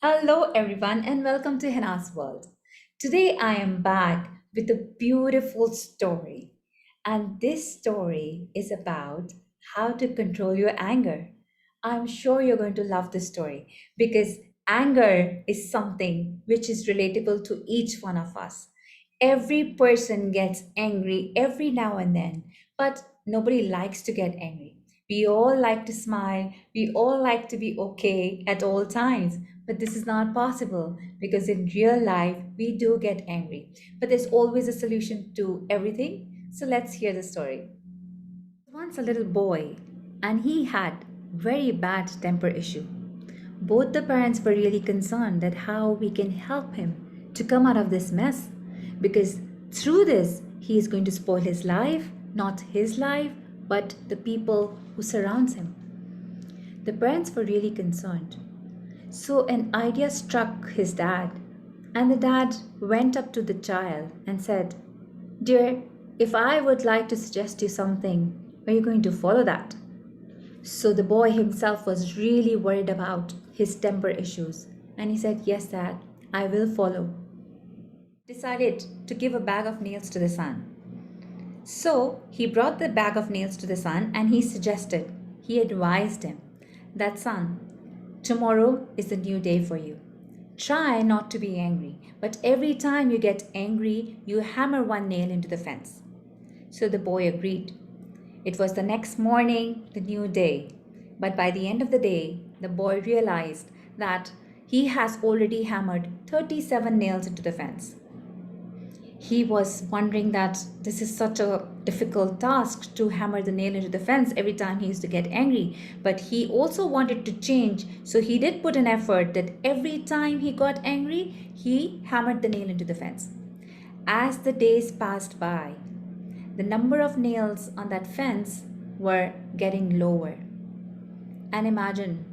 Hello, everyone, and welcome to Hena's World. Today, I am back with a beautiful story. And this story is about how to control your anger. I'm sure you're going to love this story because anger is something which is relatable to each one of us. Every person gets angry every now and then, but nobody likes to get angry. We all like to smile, we all like to be okay at all times. But this is not possible because in real life, we do get angry. But there's always a solution to everything. So let's hear the story. Once a little boy, and he had very bad temper issue. Both the parents were really concerned that how we can help him to come out of this mess because through this he is going to spoil his life, not his life, but the people who surrounds him. The parents were really concerned. So an idea struck his dad, and the dad went up to the child and said, "Dear, if I would like to suggest you something, are you going to follow that?" So the boy himself was really worried about his temper issues, and he said, "Yes, dad, I will follow." Decided to give a bag of nails to the son. So he brought the bag of nails to the son and he advised him that son, tomorrow is a new day for you. Try not to be angry, but every time you get angry, you hammer one nail into the fence. So the boy agreed. It was the next morning, the new day. But by the end of the day, the boy realized that he has already hammered 37 nails into the fence. He was wondering that this is such a difficult task to hammer the nail into the fence every time he used to get angry. But he also wanted to change, so he did put an effort that every time he got angry, he hammered the nail into the fence. As the days passed by, the number of nails on that fence were getting lower. And imagine,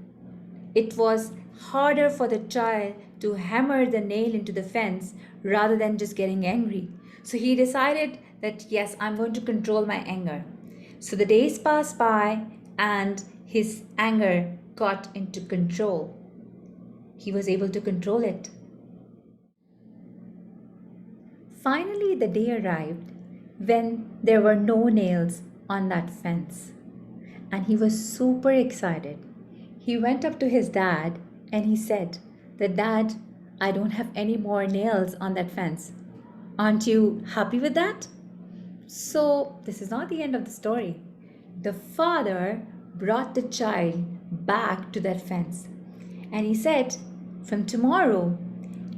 it was harder for the child to hammer the nail into the fence rather than just getting angry. So he decided that yes, I'm going to control my anger. So the days passed by and his anger got into control. He was able to control it. Finally, the day arrived when there were no nails on that fence. And he was super excited. He went up to his dad and he said, Dad, I don't have any more nails on that fence. Aren't you happy with that?" So, this is not the end of the story. The father brought the child back to that fence and he said, "From tomorrow,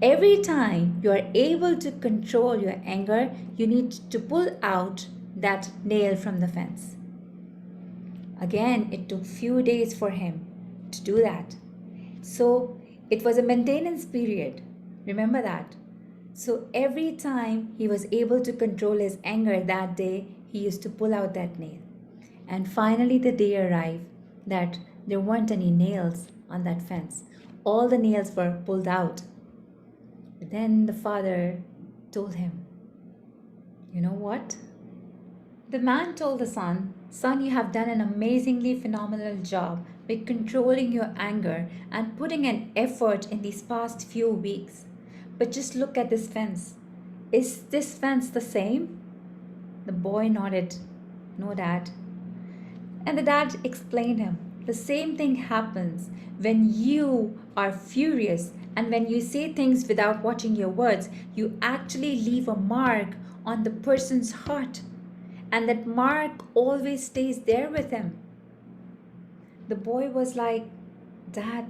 every time you are able to control your anger, you need to pull out that nail from the fence." Again, it took few days for him to do that. So it was a maintenance period. Remember that. So every time he was able to control his anger that day, he used to pull out that nail. And finally, the day arrived that there weren't any nails on that fence. All the nails were pulled out. But then the father told him, "You know what? The man told the son, Son, you have done an amazingly phenomenal job by controlling your anger and putting an effort in these past few weeks. But just look at this fence. Is this fence the same?" The boy nodded. "No, dad." And the dad explained him, the same thing happens when you are furious and when you say things without watching your words, you actually leave a mark on the person's heart. And that mark always stays there with him. The boy was like, "Dad,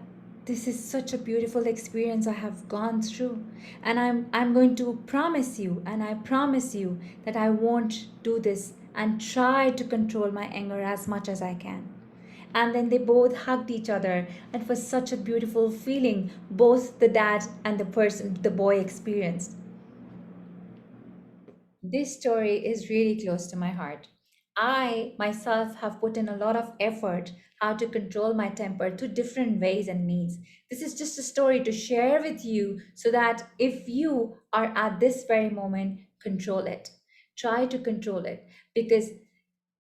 this is such a beautiful experience I have gone through. And I'm going to promise you, and I promise you that I won't do this and try to control my anger as much as I can." And then they both hugged each other. It was such a beautiful feeling both the dad and the boy experienced. This story is really close to my heart. I myself have put in a lot of effort how to control my temper to different ways and means. This is just a story to share with you so that if you are at this very moment, control it. Try to control it because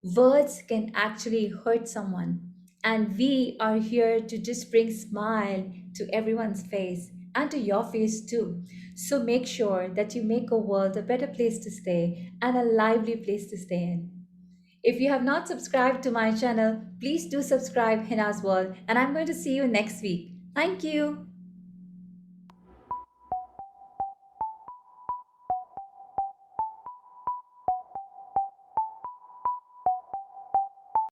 words can actually hurt someone. And we are here to just bring smile, to everyone's face and to your face too. So make sure that you make a world a better place to stay and a lively place to stay in. If you have not subscribed to my channel, please do subscribe Hina's World, and I'm going to see you next week. Thank you.